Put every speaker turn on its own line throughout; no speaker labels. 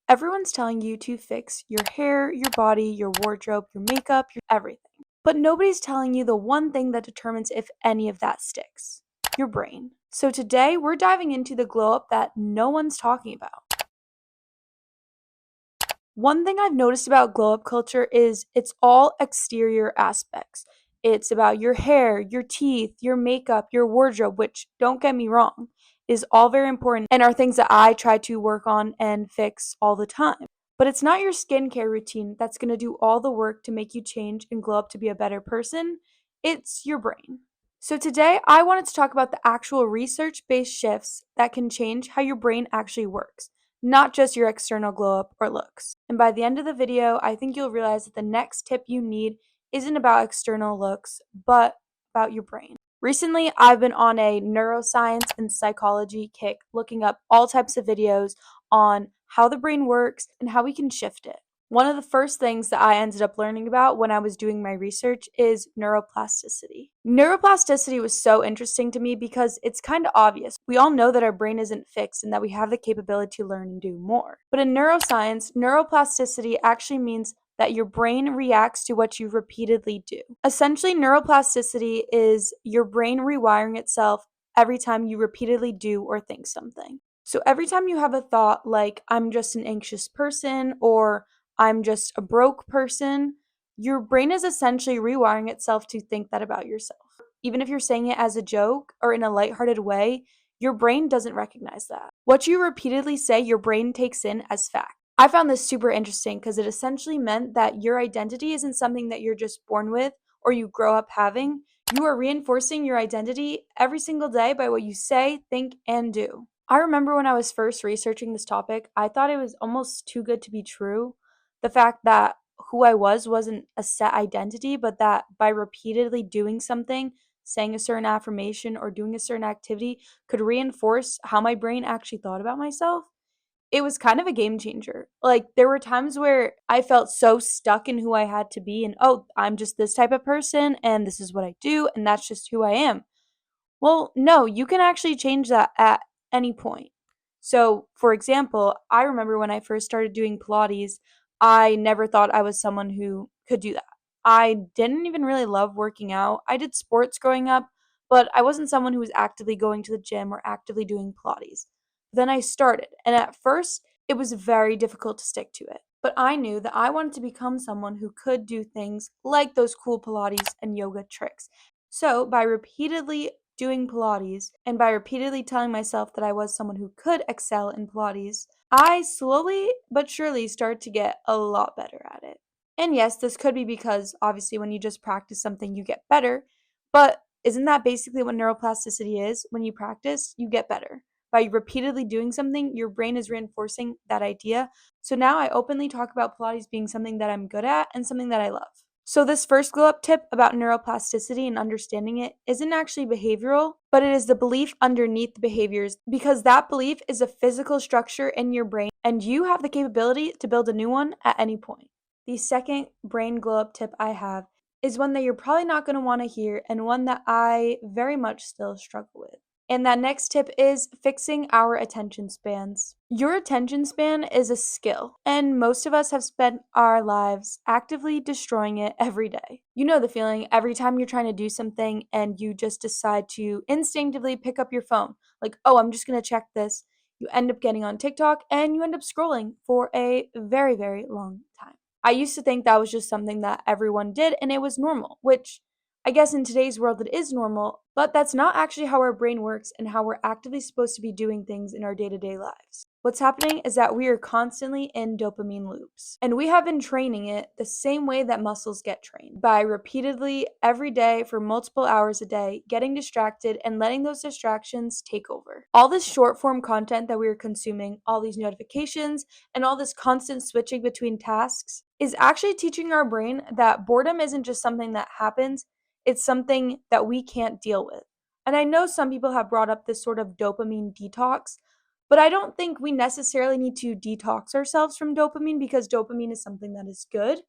Everyone's telling you to fix your hair, your body, your wardrobe, your makeup, your everything. But nobody's telling you the one thing that determines if any of that sticks: your brain. So today we're diving into the glow up that no one's talking about. One thing I've noticed about glow up culture is it's all exterior aspects. It's about your hair, your teeth, your makeup, your wardrobe, which, don't get me wrong, is all very important and are things that I try to work on and fix all the time. But it's not your skincare routine that's going to do all the work to make you change and glow up to be a better person. It's your brain. So today I wanted to talk about the actual research-based shifts that can change how your brain actually works, not just your external glow up or looks. And by the end of the video, I think you'll realize that the next tip you need isn't about external looks, but about your brain. Recently, I've been on a neuroscience and psychology kick, looking up all types of videos on how the brain works and how we can shift it. One of the first things that I ended up learning about when I was doing my research is neuroplasticity. Neuroplasticity was so interesting to me because it's kind of obvious. We all know that our brain isn't fixed and that we have the capability to learn and do more. But in neuroscience, neuroplasticity actually means that your brain reacts to what you repeatedly do. Essentially, neuroplasticity is your brain rewiring itself every time you repeatedly do or think something. So every time you have a thought like, I'm just an anxious person, or I'm just a broke person, your brain is essentially rewiring itself to think that about yourself. Even if you're saying it as a joke or in a lighthearted way, your brain doesn't recognize that. What you repeatedly say, your brain takes in as fact. I found this super interesting because it essentially meant that your identity isn't something that you're just born with or you grow up having. You are reinforcing your identity every single day by what you say, think, and do. I remember when I was first researching this topic, I thought it was almost too good to be true. The fact that who I was wasn't a set identity, but that by repeatedly doing something, saying a certain affirmation, or doing a certain activity could reinforce how my brain actually thought about myself. It was kind of a game changer. Like, there were times where I felt so stuck in who I had to be, and oh, I'm just this type of person, and this is what I do, and that's just who I am. Well, no, you can actually change that at any point. So, for example, I remember when I first started doing Pilates, I never thought I was someone who could do that. I didn't even really love working out. I did sports growing up, but I wasn't someone who was actively going to the gym or actively doing Pilates. Then I started, and at first, it was very difficult to stick to it. But I knew that I wanted to become someone who could do things like those cool Pilates and yoga tricks. So, by repeatedly doing Pilates and by repeatedly telling myself that I was someone who could excel in Pilates, I slowly but surely started to get a lot better at it. And yes, this could be because obviously when you just practice something, you get better. But isn't that basically what neuroplasticity is? When you practice, you get better. By repeatedly doing something, your brain is reinforcing that idea. So now I openly talk about Pilates being something that I'm good at and something that I love. So, this first glow up tip about neuroplasticity and understanding it isn't actually behavioral, but it is the belief underneath the behaviors, because that belief is a physical structure in your brain and you have the capability to build a new one at any point. The second brain glow up tip I have is one that you're probably not going to want to hear, and one that I very much still struggle with. And that next tip is fixing our attention spans. Your attention span is a skill, and most of us have spent our lives actively destroying it every day. You know the feeling every time you're trying to do something and you just decide to instinctively pick up your phone. Like, oh, I'm just going to check this. You end up getting on TikTok and you end up scrolling for a very, very long time. I used to think that was just something that everyone did and it was normal, which I guess in today's world it is normal, but that's not actually how our brain works and how we're actively supposed to be doing things in our day-to-day lives. What's happening is that we are constantly in dopamine loops, and we have been training it the same way that muscles get trained, by repeatedly every day for multiple hours a day getting distracted and letting those distractions take over. All this short form content that we are consuming, all these notifications, and all this constant switching between tasks is actually teaching our brain that boredom isn't just something that happens, it's something that we can't deal with. And I know some people have brought up this sort of dopamine detox, but I don't think we necessarily need to detox ourselves from dopamine because dopamine is something that is good.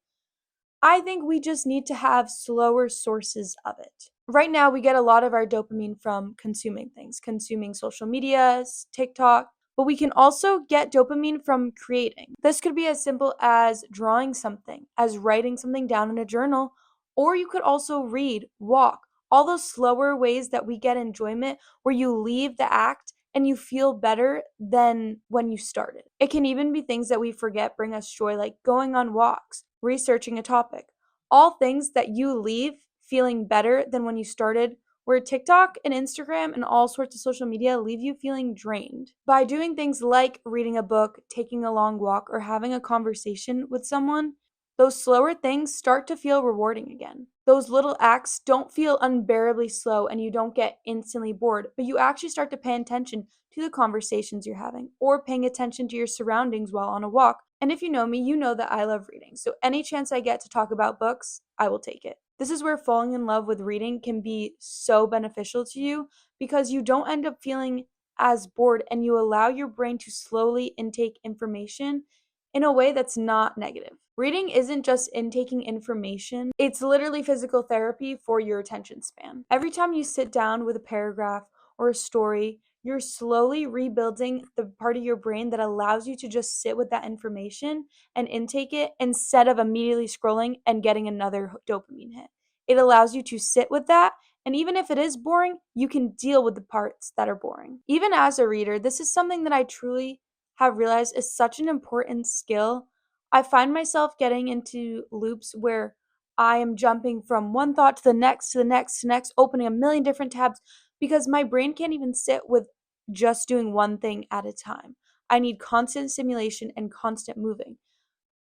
I think we just need to have slower sources of it. Right now, we get a lot of our dopamine from consuming things, consuming social media, TikTok, but we can also get dopamine from creating. This could be as simple as drawing something, as writing something down in a journal, or you could also read, walk, all those slower ways that we get enjoyment where you leave the act and you feel better than when you started. It can even be things that we forget bring us joy, like going on walks, researching a topic, all things that you leave feeling better than when you started, where TikTok and Instagram and all sorts of social media leave you feeling drained. By doing things like reading a book, taking a long walk, or having a conversation with someone, those slower things start to feel rewarding again. Those little acts don't feel unbearably slow and you don't get instantly bored, but you actually start to pay attention to the conversations you're having or paying attention to your surroundings while on a walk. And if you know me, you know that I love reading. So any chance I get to talk about books, I will take it. This is where falling in love with reading can be so beneficial to you because you don't end up feeling as bored and you allow your brain to slowly intake information in a way that's not negative. Reading isn't just intaking information, it's literally physical therapy for your attention span. Every time you sit down with a paragraph or a story, you're slowly rebuilding the part of your brain that allows you to just sit with that information and intake it instead of immediately scrolling and getting another dopamine hit. It allows you to sit with that, and even if it is boring, you can deal with the parts that are boring. Even as a reader, this is something that I truly have realized is such an important skill. I find myself getting into loops where I am jumping from one thought to the next, to the next, to the next, opening a million different tabs because my brain can't even sit with just doing one thing at a time. I need constant stimulation and constant moving.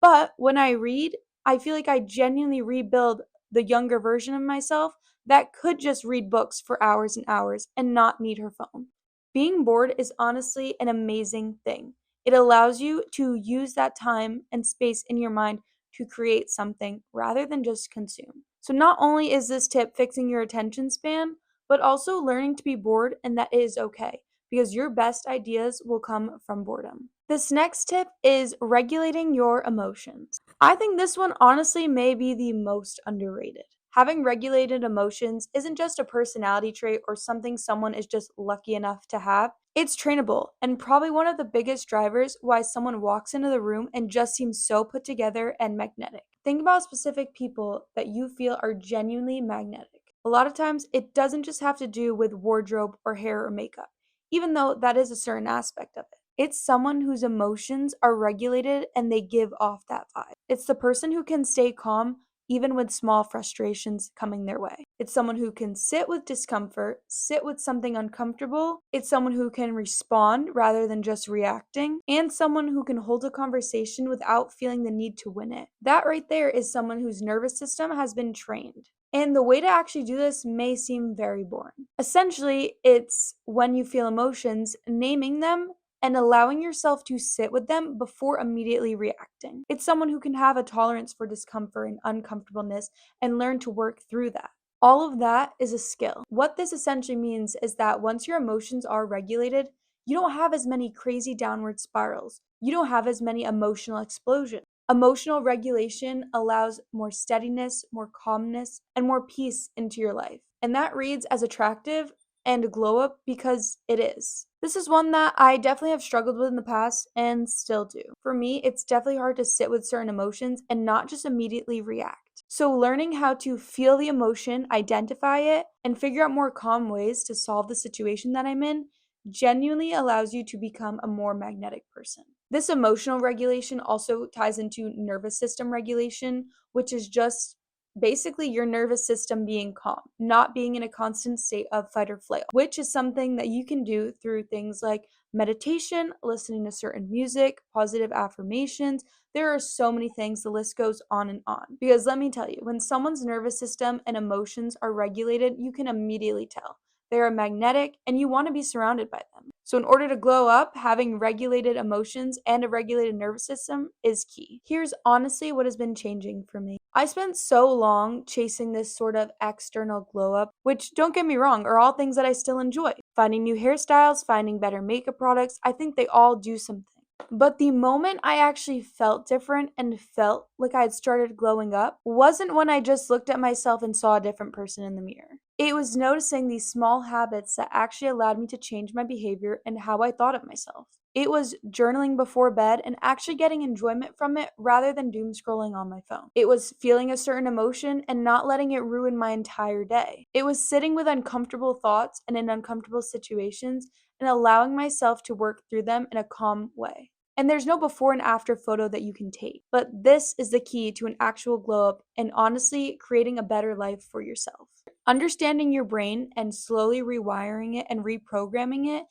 But when I read, I feel like I genuinely rebuild the younger version of myself that could just read books for hours and hours and not need her phone. Being bored is honestly an amazing thing. It allows you to use that time and space in your mind to create something rather than just consume. So, not only is this tip fixing your attention span, but also learning to be bored and that it is okay because your best ideas will come from boredom. This next tip is regulating your emotions. I think this one honestly may be the most underrated. Having regulated emotions isn't just a personality trait or something someone is just lucky enough to have. It's trainable and probably one of the biggest drivers why someone walks into the room and just seems so put together and magnetic. Think about specific people that you feel are genuinely magnetic. A lot of times, it doesn't just have to do with wardrobe or hair or makeup, even though that is a certain aspect of it. It's someone whose emotions are regulated and they give off that vibe. It's the person who can stay calm even with small frustrations coming their way. It's someone who can sit with discomfort, sit with something uncomfortable. It's someone who can respond rather than just reacting, and someone who can hold a conversation without feeling the need to win it. That right there is someone whose nervous system has been trained. And the way to actually do this may seem very boring. Essentially, it's when you feel emotions, naming them and allowing yourself to sit with them before immediately reacting. It's someone who can have a tolerance for discomfort and uncomfortableness and learn to work through that. All of that is a skill. What this essentially means is that once your emotions are regulated, you don't have as many crazy downward spirals. You don't have as many emotional explosions. Emotional regulation allows more steadiness, more calmness, and more peace into your life. And that reads as attractive and a glow up because it is. This is one that I definitely have struggled with in the past and still do. For me, it's definitely hard to sit with certain emotions and not just immediately react. So, learning how to feel the emotion, identify it, and figure out more calm ways to solve the situation that I'm in genuinely allows you to become a more magnetic person. This emotional regulation also ties into nervous system regulation, which is just basically your nervous system being calm, not being in a constant state of fight or flight, which is something that you can do through things like meditation, listening to certain music, positive affirmations. There are so many things, the list goes on and on. Because let me tell you, when someone's nervous system and emotions are regulated, you can immediately tell. They are magnetic and you want to be surrounded by them. So, in order to glow up, having regulated emotions and a regulated nervous system is key. Here's honestly what has been changing for me. I spent so long chasing this sort of external glow up, which don't get me wrong, are all things that I still enjoy. Finding new hairstyles, finding better makeup products, I think they all do something. But the moment I actually felt different and felt like I had started glowing up wasn't when I just looked at myself and saw a different person in the mirror. It was noticing these small habits that actually allowed me to change my behavior and how I thought of myself. It was journaling before bed and actually getting enjoyment from it rather than doom scrolling on my phone. It was feeling a certain emotion and not letting it ruin my entire day. It was sitting with uncomfortable thoughts and in uncomfortable situations and allowing myself to work through them in a calm way. And there's no before and after photo that you can take. But this is the key to an actual glow up and honestly creating a better life for yourself. Understanding your brain and slowly rewiring it and reprogramming it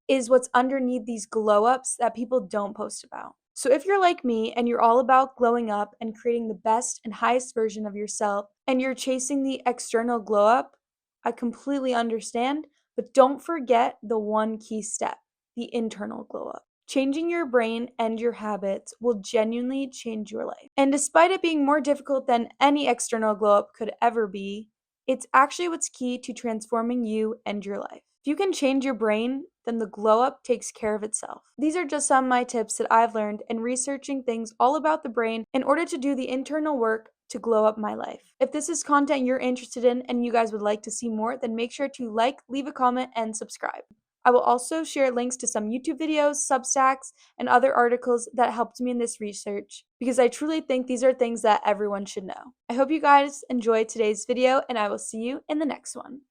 is what's underneath these glow ups that people don't post about. So if you're like me and you're all about glowing up and creating the best and highest version of yourself and you're chasing the external glow up, I completely understand, but don't forget the one key step, the internal glow up. Changing your brain and your habits will genuinely change your life. And despite it being more difficult than any external glow up could ever be, it's actually what's key to transforming you and your life. If you can change your brain, then the glow up takes care of itself. These are just some of my tips that I've learned in researching things all about the brain in order to do the internal work to glow up my life. If this is content you're interested in and you guys would like to see more, then make sure to like, leave a comment, and subscribe. I will also share links to some YouTube videos, Substacks, and other articles that helped me in this research because I truly think these are things that everyone should know. I hope you guys enjoyed today's video and I will see you in the next one.